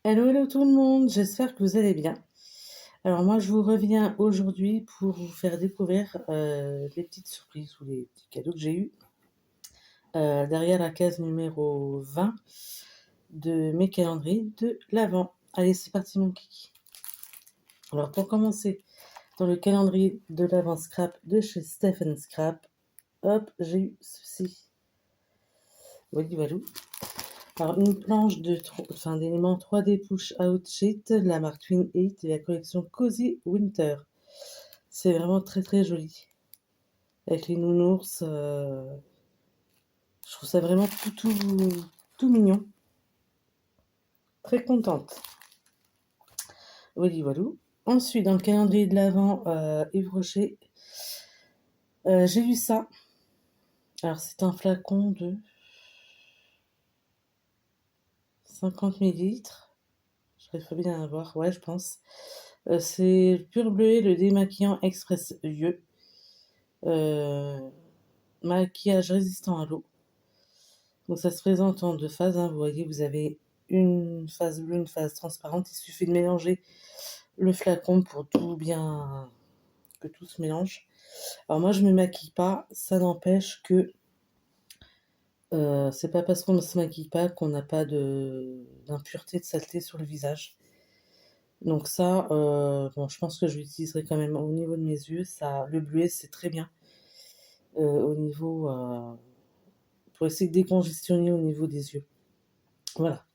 Hello, hello tout le monde, j'espère que vous allez bien. Alors moi, je vous reviens aujourd'hui pour vous faire découvrir les petites surprises ou les petits cadeaux que j'ai eus derrière la case numéro 20 de mes calendriers de l'Avent. Allez, c'est parti mon kiki. Alors pour commencer, dans le calendrier de l'Avent Scrap de chez Stephen Scrap, hop, j'ai eu ceci. Voyez, voilà. Alors, une planche d'éléments 3D Push Out Sheet de la marque Twin 8 et la collection Cozy Winter. C'est vraiment très très joli. Avec les nounours, je trouve ça vraiment tout mignon. Très contente. Voilà, voilà. Ensuite, dans le calendrier de l'Avent Yves Rocher, j'ai vu ça. Alors, c'est un flacon de 50 millilitres. Je vais bien avoir, ouais, je pense. C'est Pur Bleuet, le démaquillant express vieux. Maquillage résistant à l'eau. Donc ça se présente en deux phases, hein. Vous voyez, vous avez une phase bleue, une phase transparente. Il suffit de mélanger le flacon pour que tout se mélange. Alors moi, je me maquille pas. Ça n'empêche que c'est pas parce qu'on ne se maquille pas qu'on n'a pas d'impureté, de saleté sur le visage. Donc ça, bon, je pense que je l'utiliserai quand même au niveau de mes yeux. Ça, le bleuet, c'est très bien au niveau pour essayer de décongestionner au niveau des yeux. Voilà.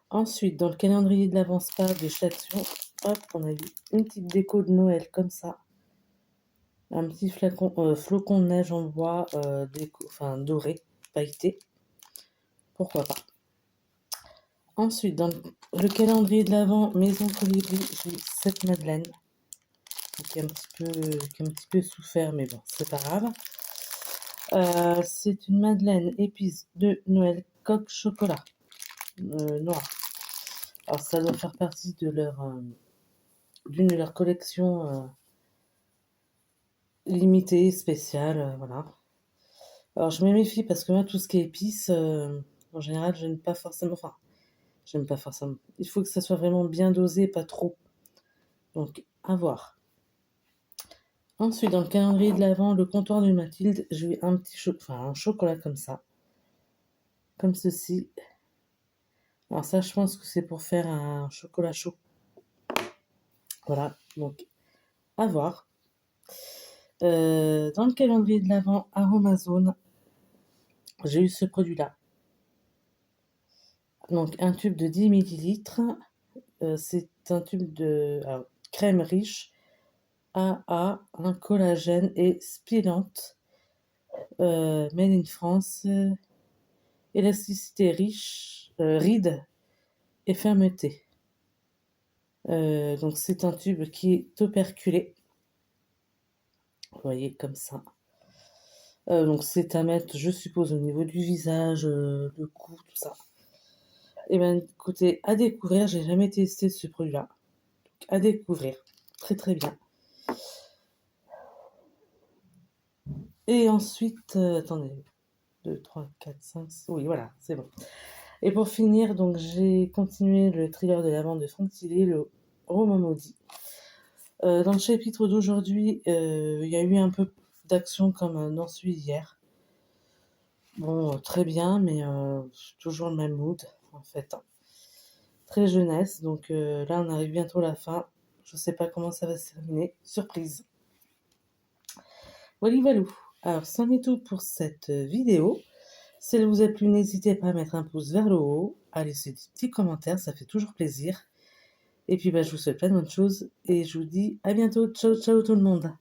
Ensuite, dans le calendrier de l'avance-pas de chez Action, hop, on a eu une petite déco de Noël comme ça. Un petit flocon de neige en bois doré, pailleté. Pourquoi pas. Ensuite, dans le calendrier de l'Avent Maison Colibri, j'ai eu cette madeleine. Qui a un petit peu souffert, mais bon, c'est pas grave. C'est une madeleine épice de Noël coque chocolat noir. Alors ça doit faire partie d'une de leurs collections limitée, spéciale, voilà. Alors je me méfie parce que moi tout ce qui est épices, en général j'aime pas forcément, enfin j'aime pas forcément. Il faut que ça soit vraiment bien dosé, pas trop. Donc à voir. Ensuite dans le calendrier de l'Avent, le comptoir de Mathilde, j'ai eu un chocolat comme ça, comme ceci. Alors ça je pense que c'est pour faire un chocolat chaud. Voilà, donc à voir. Dans le calendrier de l'Avent Aromazone, j'ai eu ce produit-là. Donc un tube de 10 millilitres. C'est un tube de crème riche, AA, un collagène et spilante. Made in France. Élasticité riche, ride et fermeté. Donc c'est un tube qui est operculé. Vous voyez comme ça. Donc c'est à mettre, je suppose, au niveau du visage, le cou, tout ça. Et bien écoutez, à découvrir, j'ai jamais testé ce produit-là. À découvrir. Très très bien. Et ensuite, attendez, 2, 3, 4, 5, oui voilà, c'est bon. Et pour finir, donc j'ai continué le thriller de l'Avent de Franck Tillet, le roman maudit. Dans le chapitre d'aujourd'hui, il y a eu un peu d'action comme dans celui d'hier. Bon, très bien, mais toujours le même mood, en fait, hein. Très jeunesse, donc là on arrive bientôt à la fin. Je sais pas comment ça va se terminer. Surprise. Voilà, valou. Alors, c'en est tout pour cette vidéo. Si elle vous a plu, n'hésitez pas à mettre un pouce vers le haut, à laisser des petits commentaires, ça fait toujours plaisir. Et puis, je vous souhaite plein de bonnes choses et je vous dis à bientôt. Ciao, ciao tout le monde.